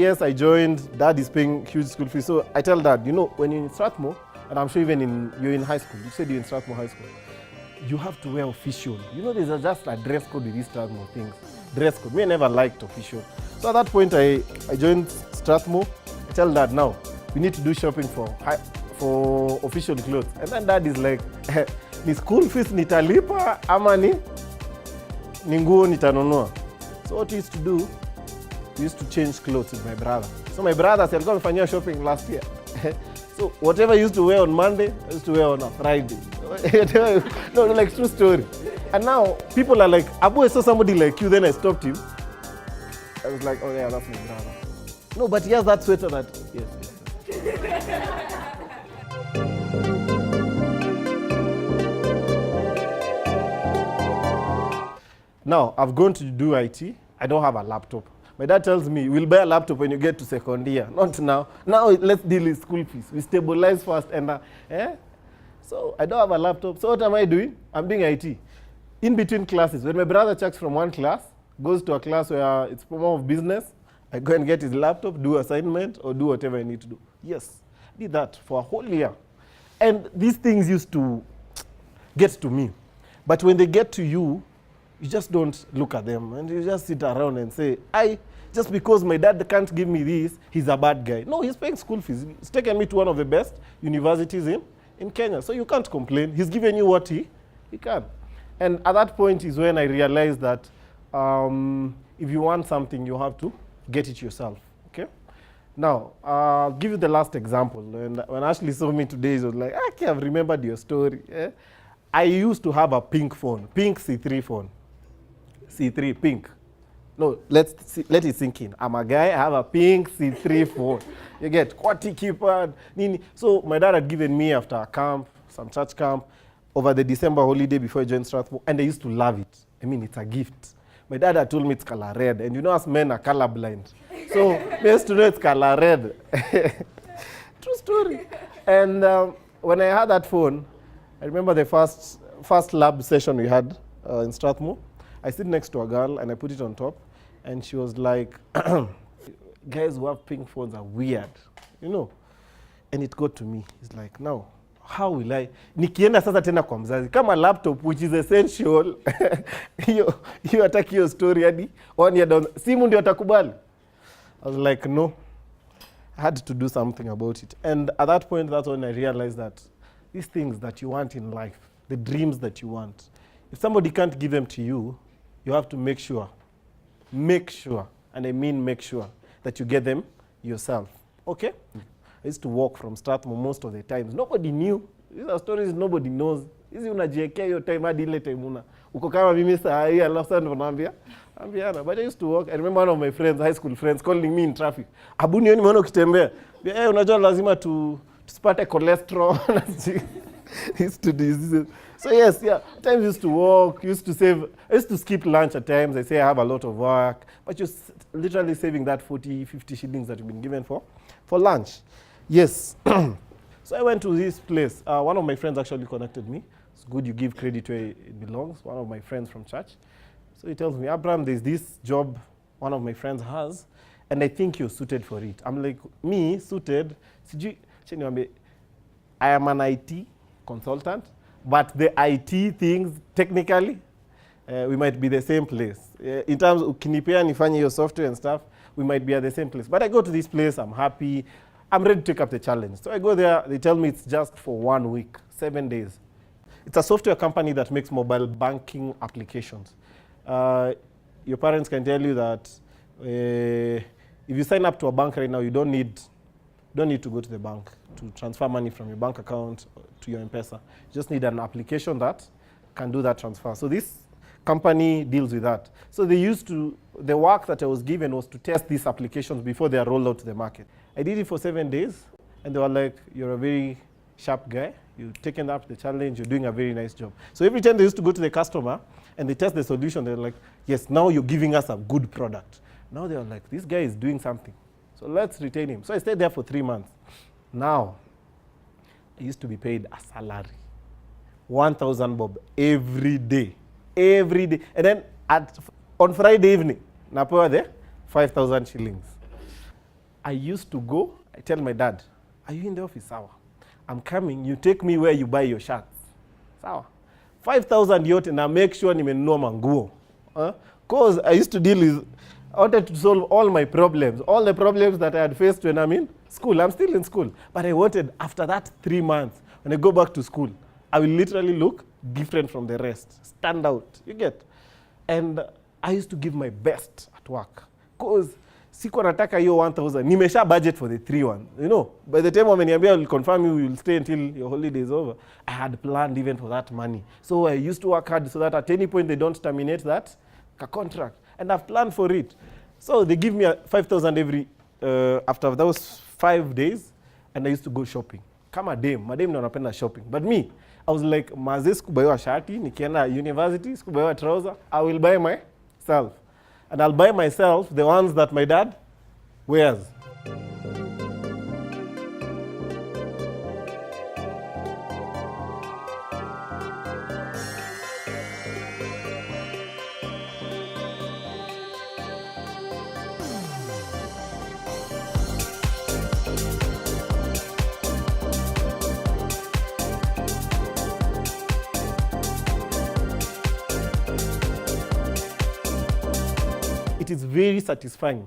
yes, I joined. Dad is paying huge school fees. So I tell Dad, you know, when you're in Strathmore, and I'm sure even you're in high school, you said you're in Strathmore High School, you have to wear official. You know, there's just a dress code with these Strathmore things. Dress code. Me, I never liked official. So at that point, I joined Strathmore. I tell Dad, now, we need to do shopping for official clothes. And then Dad is like, ni school fees nitalipa ama ni nguo nitanunua. So what he used to do, he used to change clothes with my brother. So my brother said, alikuwa amefanyia shopping last year. So whatever I used to wear on Monday, I used to wear on a Friday. No, like true story. And now people are like, Abu, I saw somebody like you, then I stopped him. I was like, oh yeah, that's my brother. No, but he has that sweater that, yes. Now, I've gone to do IT. I don't have a laptop. My dad tells me, we'll buy a laptop when you get to second year. Not now. Now, let's deal with school fees. We stabilize first. And so I don't have a laptop. So what am I doing? I'm doing IT. In between classes, when my brother checks from one class, goes to a class where it's more of business, I go and get his laptop, do assignment, or do whatever I need to do. Yes, I did that for a whole year. And these things used to get to me. But when they get to you, you just don't look at them. And you just sit around and say, just because my dad can't give me this, he's a bad guy. No, he's paying school fees. He's taken me to one of the best universities in Kenya. So you can't complain. He's given you what he can. And at that point is when I realized that if you want something, you have to get it yourself, okay? Now, I'll give you the last example. And when Ashley saw me today, she was like, okay, I've remembered your story. I used to have a pink phone, pink C3 phone. C3, pink. No, let it sink in. I'm a guy, I have a pink C3 phone. You get QWERTY keypad. So my dad had given me after a camp, some church camp, over the December holiday before I joined Strathmore, and I used to love it. I mean, it's a gift. My dad had told me it's color red, and you know us men are colorblind. So I used to know it's color red. True story. And when I had that phone, I remember the first lab session we had in Strathmore. I sit next to a girl and I put it on top, and she was like, guys who have pink phones are weird, you know. And it got to me. It's like, now, how will I? Nikienda sasa tena kwa mzazi. Kama laptop, which is essential, hiyo hataki hiyo story hadi 1 year down. Simu ndio atakubali. I was like, no. I had to do something about it. And at that point, that's when I realized that these things that you want in life, the dreams that you want, if somebody can't give them to you, you have to make sure, and I mean make sure, that you get them yourself, okay? I used to walk from Strathmore most of the times. Nobody knew. These are stories nobody knows. Hizi unajiekea hiyo time hadi ile time uko kama mimi saa hii alafu sasa ndo naambia. But I used to walk. I remember one of my friends, high school friends, calling me in traffic. Abu nioni mbona ukitembea? Unajua lazima tusipate cholesterol. Used to do this. So yes, yeah, at times used to walk, used to save. I used to skip lunch at times. I say I have a lot of work, but you're literally saving that 40, 50 shillings that you've been given for lunch. Yes. So I went to this place. One of my friends actually connected me. It's good you give credit where it belongs. One of my friends from church. So he tells me, Abraham, there's this job one of my friends has, and I think you're suited for it. I'm like, me, suited? I am an IT consultant, but the IT things, technically, we might be the same place. In terms of ukinipea nifanye your software and stuff, we might be at the same place. But I go to this place, I'm happy, I'm ready to take up the challenge. So I go there, they tell me it's just for 1 week, 7 days. It's a software company that makes mobile banking applications. Your parents can tell you that if you sign up to a bank right now, you don't need to go to the bank to transfer money from your bank account to your M-Pesa. You just need an application that can do that transfer. So this company deals with that. So the work that I was given was to test these applications before they are rolled out to the market. I did it for 7 days, and they were like, you're a very sharp guy. You've taken up the challenge. You're doing a very nice job. So every time they used to go to the customer and they test the solution, they're like, yes, now you're giving us a good product. Now they're like, this guy is doing something. So let's retain him. So I stayed there for 3 months. Now, I used to be paid a salary, 1,000 bob every day. Every day. And then on Friday evening, napewa the 5,000 shillings. I used to go, I tell my dad, are you in the office? Sawa. I'm coming, you take me where you buy your shirts. Sawa. 5,000 yote na make sure nimenunua manguo. Because I used to deal with, I wanted to solve all my problems, all the problems that I had faced when I'm in school. I'm still in school. But I wanted, after that 3 months, when I go back to school, I will literally look different from the rest, stand out, you get? And I used to give my best at work. Because sikuwa nataka hiyo 1,000, nimesha budget for the 3 ones. You know, by the time wameniambia will confirm you will stay until your holiday is over, I had planned even for that money. So I used to work hard so that at any point they don't terminate that contract. And I've planned for it. So they give me 5,000 every, after those 5 days, and I used to go shopping. Kama madem na wanapenda shopping. But me, I was like, maze sikubaiwa shati, nikienda university, sikubaiwa trouser, I will buy myself. And I'll buy myself the ones that my dad wears. It is very satisfying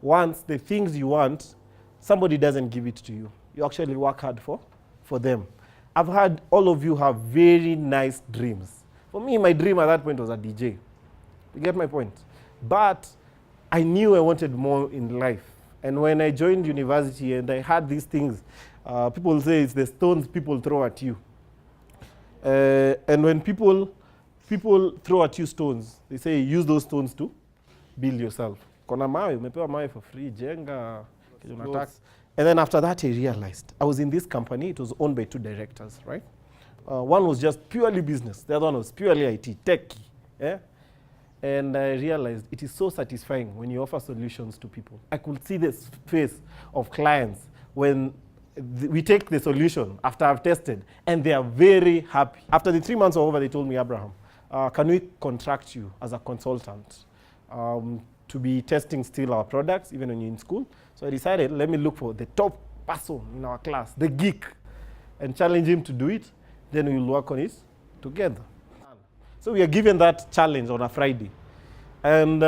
once the things you want, somebody doesn't give it to you. You actually work hard for them. I've had all of you have very nice dreams. For me, my dream at that point was a DJ. You get my point? But I knew I wanted more in life. And when I joined university and I had these things, people say it's the stones people throw at you. And when people throw at you stones, they say use those stones to build yourself. Kona mawe, umepewa mawe for free, jenga, and then after that I realized, I was in this company, it was owned by 2 directors, right? One was just purely business, the other one was purely IT, techie. Yeah? And I realized it is so satisfying when you offer solutions to people. I could see the face of clients when we take the solution after I've tested, and they are very happy. After the 3 months were over, they told me, Abraham, can we contract you as a consultant to be testing still our products, even when you're in school? So I decided, let me look for the top person in our class, the geek, and challenge him to do it. Then we will work on it together. So we are given that challenge on a Friday. And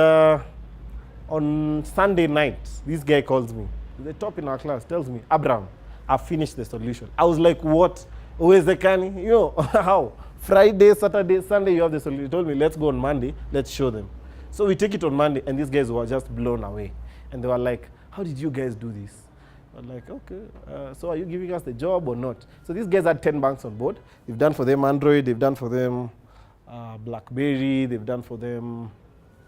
on Sunday night, this guy calls me, the top in our class, tells me, Abraham, I've finished the solution. I was like, what? Where's the canny? You know, how? Friday, Saturday, Sunday, you have the solution. He told me, let's go on Monday, let's show them. So we take it on Monday, and these guys were just blown away. And they were like, how did you guys do this? I'm like, okay, so are you giving us the job or not? So these guys had 10 banks on board. They've done for them Android, they've done for them BlackBerry, they've done for them,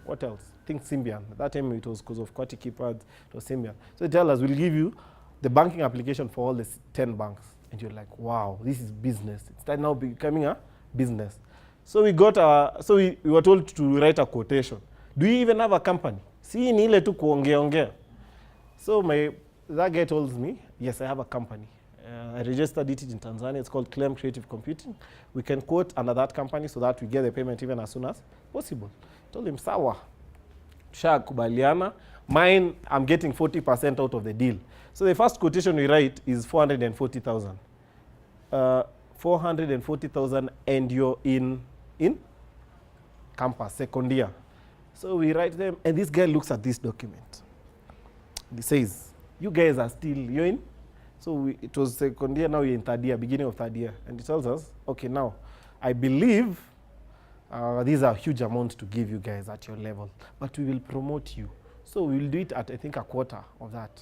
what else? I think Symbian. At that time it was because of QWERTY keypad, it was Symbian. So they tell us, we'll give you the banking application for all the 10 banks. And you're like, wow, this is business. It's now becoming a business. So we got we were told to write a quotation. Do you even have a company? Si ni ile tu kuongea. So that guy told me, yes, I have a company. I registered it in Tanzania. It's called Claim Creative Computing. We can quote under that company so that we get the payment even as soon as possible. I told him, sawa, kubaliana. Mine, I'm getting 40% out of the deal. So the first quotation we write is 440,000. 440,000, and you're in campus, second year. So we write them, and this guy looks at this document. He says, you guys are still, you're in? So it was second year, now you're in third year, beginning of third year. And he tells us, okay, now, I believe these are huge amounts to give you guys at your level, but we will promote you. So we will do it at, I think, a quarter of that.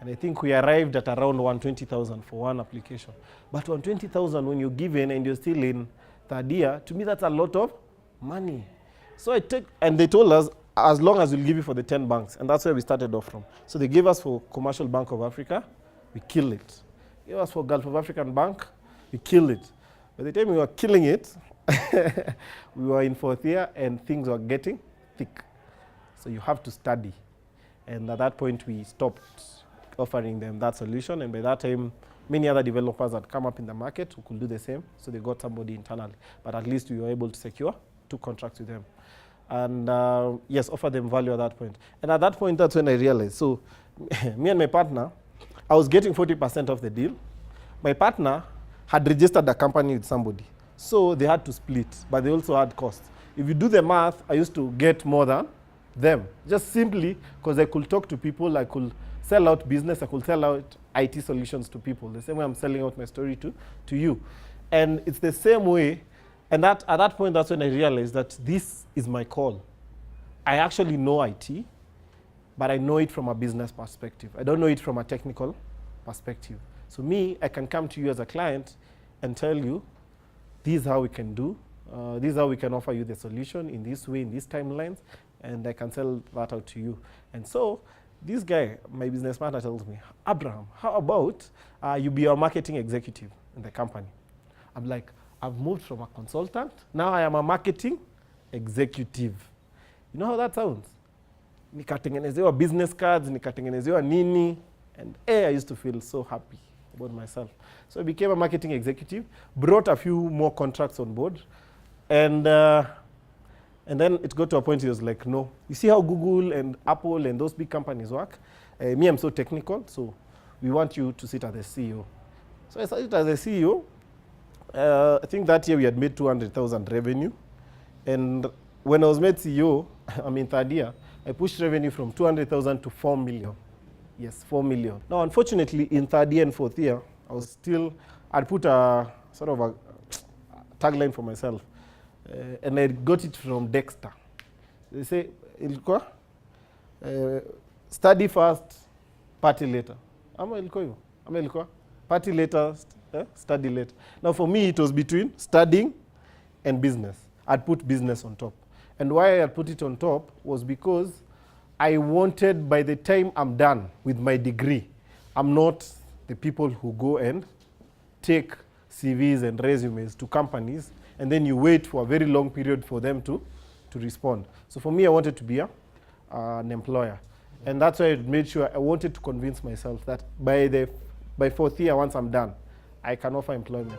And I think we arrived at around 120,000 for one application. But 120,000 when you're given and you're still in third year, to me that's a lot of money. So and they told us, as long as we'll give you for the 10 banks, and that's where we started off from. So they gave us for Commercial Bank of Africa, we killed it. They gave us for Gulf of African Bank, we killed it. By the time we were killing it, we were in 4th year and things were getting thick. So you have to study. And at that point we stopped offering them that solution, and by that time many other developers had come up in the market who could do the same, so they got somebody internally. But at least we were able to secure 2 contracts with them. and yes, offer them value at that point. And at that point, that's when I realized. So me and my partner, I was getting 40% of the deal. My partner had registered a company with somebody. So they had to split, but they also had costs. If you do the math, I used to get more than them, just simply because I could talk to people, I could sell out business, I could sell out IT solutions to people, the same way I'm selling out my story to you. And it's the same way, and at that point, that's when I realized that this is my call. I actually know IT, but I know it from a business perspective. I don't know it from a technical perspective. So me, I can come to you as a client and tell you, this is how we can do, this is how we can offer you the solution in this way, in these timelines, and I can sell that out to you. And so this guy, my business partner, tells me, Abraham, how about you be our marketing executive in the company? I'm like, I've moved from a consultant, now I am a marketing executive. You know how that sounds? Nikatengenezewa business cards, nikatengenezewa nini, and I used to feel so happy about myself. So I became a marketing executive, brought a few more contracts on board, and then it got to a point he was like, no. You see how Google and Apple and those big companies work? Me, I'm so technical, so we want you to sit as the CEO. So I started as the CEO. I think that year we had made 200,000 revenue. And when I was made CEO, I'm in third year, I pushed revenue from 200,000 to 4 million. Yes, 4 million. Now, unfortunately, in third year and fourth year, I'd put a sort of a tagline for myself. And I got it from Dexter. They say, ilikuwa, study first, party later. Ama ilikuwa? Party later, study later. Now for me, it was between studying and business. I'd put business on top. And why I put it on top was because I wanted, by the time I'm done with my degree, I'm not the people who go and take CVs and resumes to companies, and then you wait for a very long period for them to respond. So for me, I wanted to be an employer. And that's why I made sure I wanted to convince myself that by fourth year, once I'm done, I can offer employment.